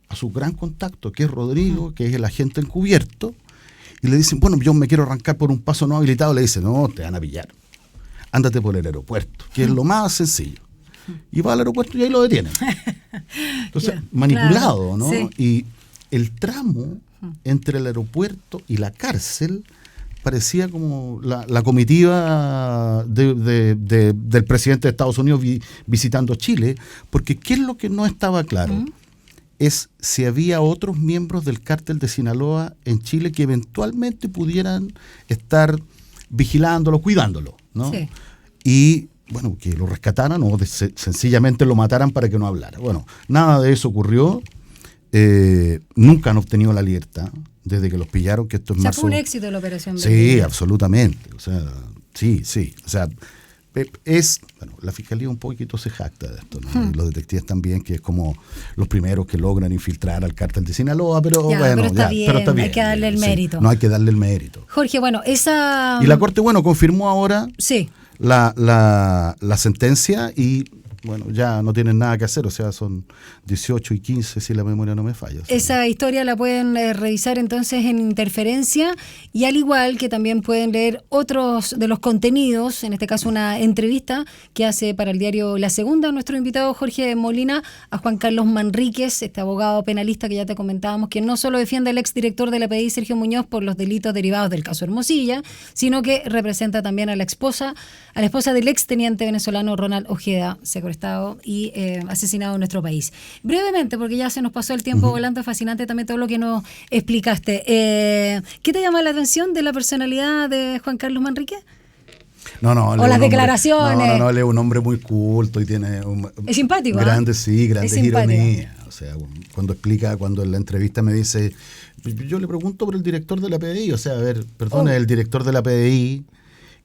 a su gran contacto, que es Rodrigo, que es el agente encubierto, y le dicen, bueno, yo me quiero arrancar por un paso no habilitado. Le dicen, no, te van a pillar, ándate por el aeropuerto, que es lo más sencillo. Y va al aeropuerto y ahí lo detienen. Entonces, manipulado, claro, ¿no? Sí. Y el tramo entre el aeropuerto y la cárcel parecía como la comitiva del presidente de Estados Unidos visitando Chile, porque ¿qué es lo que no estaba claro? Es si había otros miembros del cártel de Sinaloa en Chile que eventualmente pudieran estar vigilándolo, cuidándolo, ¿no? Sí. Y, bueno, que lo rescataran o sencillamente lo mataran para que no hablara. Bueno, nada de eso ocurrió. Nunca han obtenido la libertad desde que los pillaron, que esto es más... fue un éxito la operación. Sí, absolutamente. O sea, sí. O sea, la fiscalía un poquito se jacta de esto, ¿no? Y los detectives también, que es como los primeros que logran infiltrar al cártel de Sinaloa, pero bueno, pero está bien, hay que darle el mérito. No hay que darle el mérito. Jorge, bueno, esa... Y la Corte, bueno, confirmó ahora sí. la sentencia y... Bueno, ya no tienen nada que hacer, o sea, son 18 y 15 si la memoria no me falla. O sea, esa historia la pueden revisar entonces en Interferencia, y al igual que también pueden leer otros de los contenidos, en este caso una entrevista que hace para el diario La Segunda nuestro invitado Jorge Molina a Juan Carlos Manríquez, este abogado penalista que ya te comentábamos, que no solo defiende al exdirector de la PDI, Sergio Muñoz, por los delitos derivados del caso Hermosilla, sino que representa también a la esposa del exteniente venezolano Ronald Ojeda, secuestrado y asesinado en nuestro país. Brevemente, porque ya se nos pasó el tiempo volando, fascinante también todo lo que nos explicaste. ¿Qué te llama la atención de la personalidad de Juan Carlos Manríquez? No, o las declaraciones. No, él es un hombre muy culto y tiene es simpático, grandes ironías. O sea, cuando en la entrevista me dice, yo le pregunto por el director de la PDI, o sea, a ver, perdón, el director de la PDI,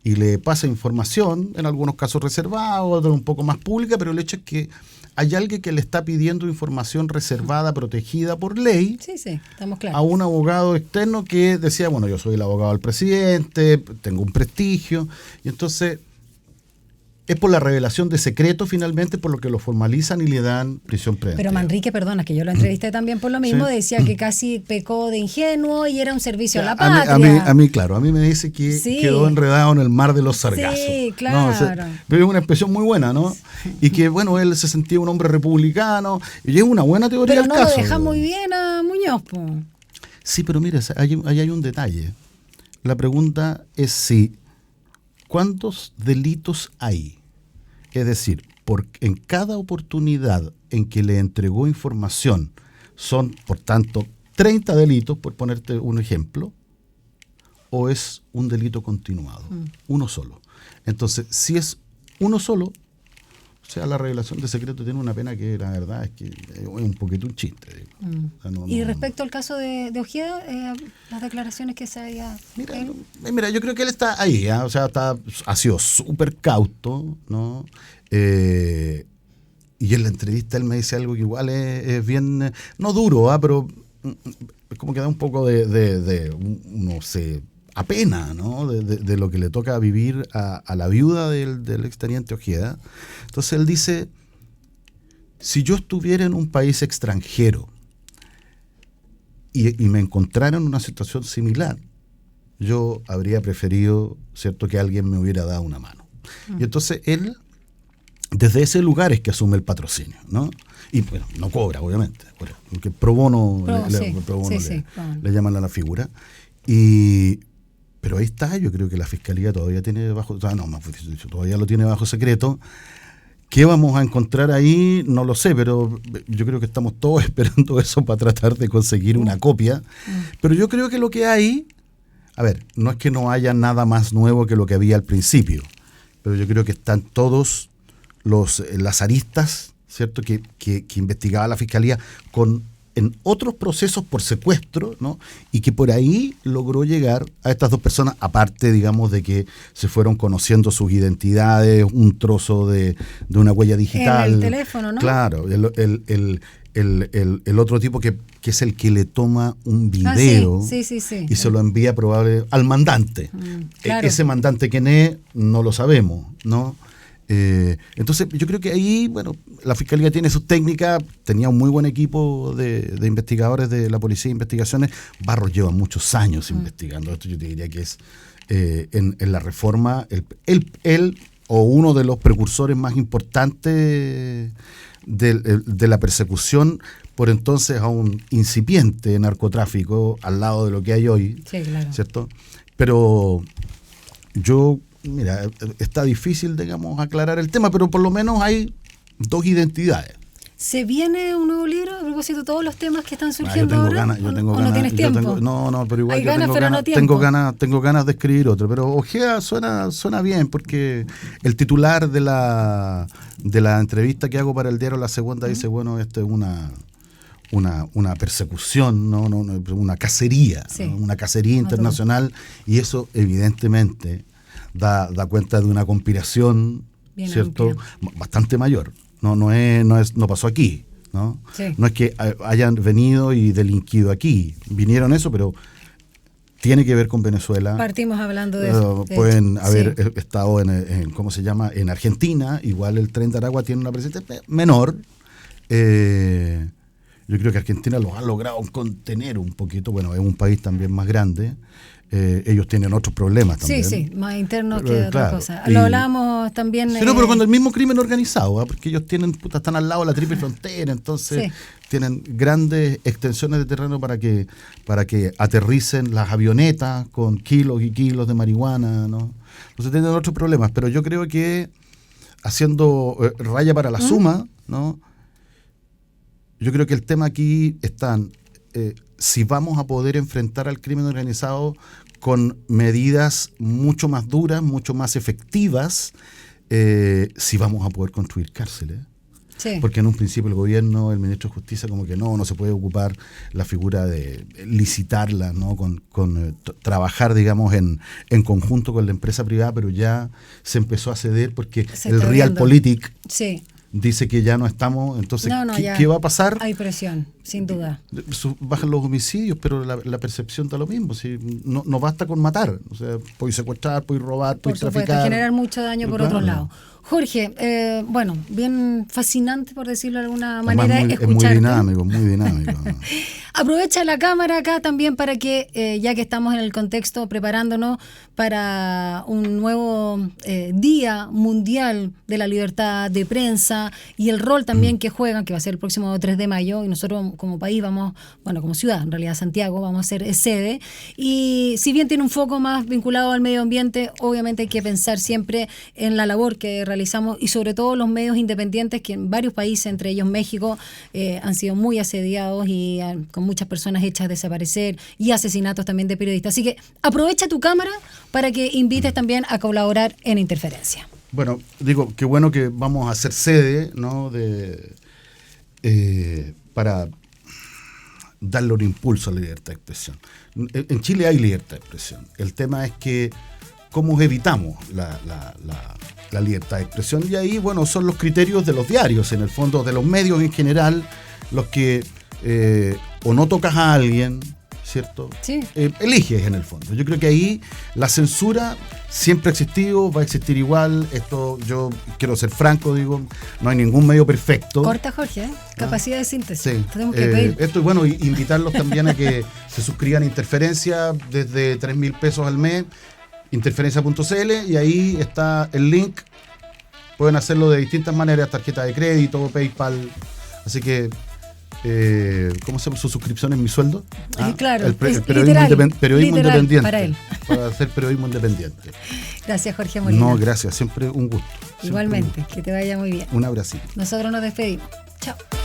y le pasa información, en algunos casos reservada, otros un poco más pública, pero el hecho es que hay alguien que le está pidiendo información reservada, protegida por ley, sí, estamos claros, a un abogado externo que decía, bueno, yo soy el abogado del presidente, tengo un prestigio, y entonces es por la revelación de secretos finalmente por lo que lo formalizan y le dan prisión preventiva. Pero Manrique, perdona, que yo lo entrevisté también por lo mismo, ¿sí? Decía que casi pecó de ingenuo y era un servicio a la patria. A mí me dice que quedó enredado en el mar de los sargazos. Sí, claro. ¿No? Pero es una expresión muy buena, ¿no? Y que, bueno, él se sentía un hombre republicano y es una buena teoría del caso. Pero no lo deja muy bien a Muñoz, po. Sí, pero mira, ahí hay un detalle. La pregunta es ¿cuántos delitos hay? Es decir, en cada oportunidad en que le entregó información son, por tanto, 30 delitos, por ponerte un ejemplo, o es un delito continuado, uno solo. Entonces, si es uno solo, O sea, la revelación de secreto tiene una pena que la verdad es que es un poquito un chiste. O sea, y respecto al caso de Ojeda, las declaraciones que se haya... Mira, yo creo que él está ahí, o sea, ha sido súper cauto, ¿no? Y en la entrevista él me dice algo que igual es bien, no duro, pero es como que da un poco uno se apena, ¿no? De lo que le toca vivir a la viuda del exteniente Ojeda. Entonces él dice, si yo estuviera en un país extranjero y me encontrara en una situación similar, yo habría preferido, ¿cierto?, que alguien me hubiera dado una mano. Y entonces él, desde ese lugar es que asume el patrocinio, ¿no? Y bueno, no cobra, obviamente, porque pro bono, le llaman a la figura. Pero ahí está, yo creo que la Fiscalía todavía tiene todavía lo tiene bajo secreto. ¿Qué vamos a encontrar ahí? No lo sé, pero yo creo que estamos todos esperando eso para tratar de conseguir una copia. Pero yo creo que lo que hay, a ver, no es que no haya nada más nuevo que lo que había al principio, pero yo creo que están todos las aristas, ¿cierto?, que investigaba la Fiscalía en otros procesos por secuestro, ¿no? Y que por ahí logró llegar a estas dos personas, aparte, digamos, de que se fueron conociendo sus identidades, un trozo de una huella digital. El teléfono, ¿no? Claro, el otro tipo que es el que le toma un video sí. Y se lo envía al mandante. Claro. Ese mandante quién es, no lo sabemos, ¿no? Entonces yo creo que ahí, bueno, la Fiscalía tiene sus técnicas, tenía un muy buen equipo de investigadores de la Policía de Investigaciones. Barros lleva muchos años investigando esto. Yo te diría que es en la reforma él o uno de los precursores más importantes de la persecución por entonces a un incipiente narcotráfico al lado de lo que hay hoy, sí, claro, ¿cierto? Pero mira, está difícil, digamos, aclarar el tema, pero por lo menos hay dos identidades. ¿Se viene un nuevo libro a propósito de todos los temas que están surgiendo ahora? Yo tengo ganas. ¿No tienes tiempo? Pero igual hay ganas, pero no tiempo. Tengo ganas de escribir otro. Pero Ojeda suena bien, porque el titular de la entrevista que hago para el diario La Segunda dice, bueno, esto es una persecución, no una cacería, sí, ¿no? Una cacería internacional, y eso evidentemente da cuenta de una conspiración, bien, ¿cierto?, amplia, bastante mayor. No pasó aquí, ¿no? Sí. No es que hayan venido y delinquido aquí. Vinieron eso, pero tiene que ver con Venezuela. Partimos hablando de eso. Pueden haber estado en ¿cómo se llama?, en Argentina. Igual el Tren de Aragua tiene una presencia menor. Yo creo que Argentina los ha logrado contener un poquito. Bueno, es un país también más grande. Ellos tienen otros problemas también. Sí, más internos que otra cosa. Lo hablábamos también... pero con el mismo crimen organizado, porque ellos están al lado de la triple frontera, entonces tienen grandes extensiones de terreno para que aterricen las avionetas con kilos y kilos de marihuana, ¿no? Entonces tienen otros problemas, pero yo creo que haciendo raya para la suma, ¿no? Yo creo que el tema aquí está si vamos a poder enfrentar al crimen organizado con medidas mucho más duras, mucho más efectivas, si vamos a poder construir cárceles. Sí. Porque en un principio el gobierno, el ministro de Justicia, como que no se puede ocupar la figura de licitarla, ¿no? Con trabajar, digamos, en conjunto con la empresa privada, pero ya se empezó a ceder porque el Realpolitik dice que ya no estamos. Entonces, ¿qué va a pasar? Hay presión, sin duda. Bajan los homicidios, pero la percepción da lo mismo. Si no basta con matar. O sea, puedes secuestrar, puedes robar, puedes traficar. Por supuesto, generar mucho daño por otros lados. Jorge, bien fascinante, por decirlo de alguna manera, escucharte. Es muy dinámico. Aprovecha la cámara acá también para que, ya que estamos en el contexto preparándonos para un nuevo Día Mundial de la Libertad de Prensa y el rol también que juegan, que va a ser el próximo 3 de mayo, y nosotros como país como ciudad, en realidad Santiago, vamos a ser sede, y si bien tiene un foco más vinculado al medio ambiente, obviamente hay que pensar siempre en la labor que realizamos y sobre todo los medios independientes que en varios países, entre ellos México, han sido muy asediados y con muchas personas hechas desaparecer y asesinatos también de periodistas. Así que aprovecha tu cámara para que invites también a colaborar en Interferencia. Bueno, digo, qué bueno que vamos a hacer sede, ¿no? Para darle un impulso a la libertad de expresión. En Chile hay libertad de expresión. El tema es que cómo evitamos la libertad de expresión. Y ahí, bueno, son los criterios de los diarios, en el fondo, de los medios en general, los que o no tocas a alguien, ¿cierto? Sí. Eliges en el fondo. Yo creo que ahí la censura siempre ha existido, va a existir igual. Esto, yo quiero ser franco, digo, no hay ningún medio perfecto. Corta, Jorge, capacidad de síntesis. Sí. Tenemos que pedir. Esto, y bueno, invitarlos también a que se suscriban a Interferencia desde 3.000 pesos al mes, interferencia.cl, y ahí está el link. Pueden hacerlo de distintas maneras, tarjeta de crédito, PayPal. Así que ¿cómo se llama su suscripción en mi sueldo? Claro, el periodismo, literal, periodismo literal, independiente. para él. Para hacer periodismo independiente. Gracias, Jorge Molina. No, gracias, siempre un gusto. Igualmente, que te vaya muy bien. Un abrazo. Nosotros nos despedimos. Chao.